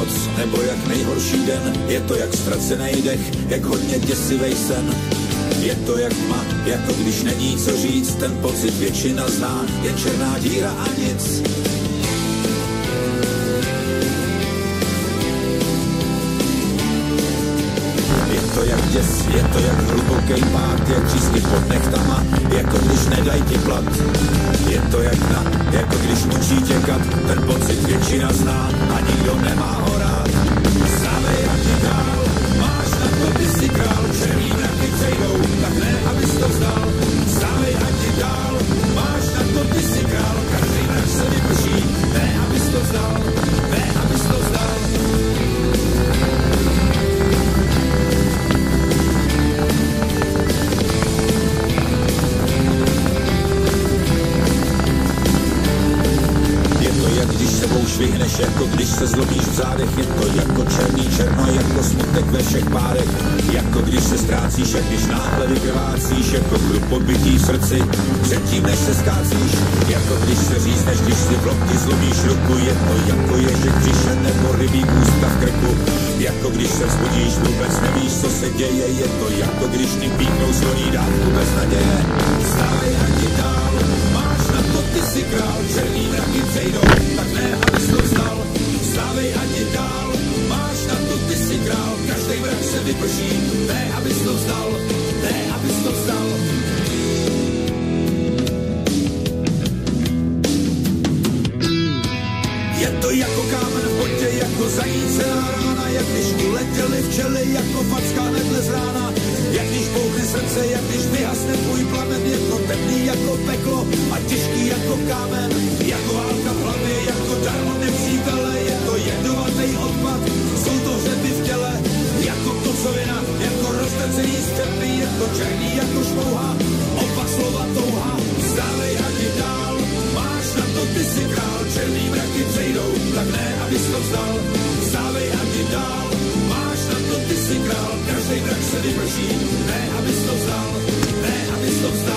noc nebo jak nejhorší den, je to jak ztracený dech, jak hodně děsivej sen. Je to jak tma, jako když není co říct, ten pocit většina zná, je černá díra a nic. Je to jak děs, je to jak hluboký pád, jak třísky pod nechtama, jako když nedaj ti plat. Je to jak dna, jako když mučí těkat, ten pocit většina zná a nikdo nemá ho rád. Stávej a ti dál, máš na to, ty si král, černý mraky přejdou, tak ne, abys to vzdal. Stávej a ti dál, máš na to, ty si král, každý mrak se vyprší, ne, abys to vzdal, ne, abys to vzdal. Když sebou švihneš, jako když se zlomíš v zádech, je to jako černý černo, jako smutek ve všech párech, jako když se ztrácíš, jak když náhle vykrvácíš, jako kruh podbitý v srdci, předtím než se skácíš, jako když se řízneš, když si v lokti zlomíš ruku, je to jako ježek břiše nebo rybí ústa v krku, jako když se vzbudíš, vůbec nevíš, co se děje, je to jako když ti píchnou sloní dávku bez naděje. Stávej a ti dál, máš na to, ty si král, černý mraky přejdou, tak ne, abys to vzdal. Stávej a ti dál, máš na to, ty si král, každej mrak se vyprší, ne, abys to vzdal, ne, abys to vzdal. Je to jako kámen v botě, jako zajícená rána, jak když uletěli včely, jako facka nedle z rána, jak když bouchne srdce, jak když vyhasne tvůj plamen, je to temný jako peklo a těžký jako kámen, jako válka v hlavě, jako dar od nepřítele, je to jedovatý odpad, jsou to hřeby v těle, jako kocovina, jako roztrcený střepy, je to černý jako šmouha, opak slova touha. Stávej a ti dál, máš na to, ty si král, černý mraky přejdou, tak ne, abys to vzdal. Stávej a ti dál, máš na to, ty si král, každej mrak se vyprší, ne, abys to vzdal, ne, abys to vzdal.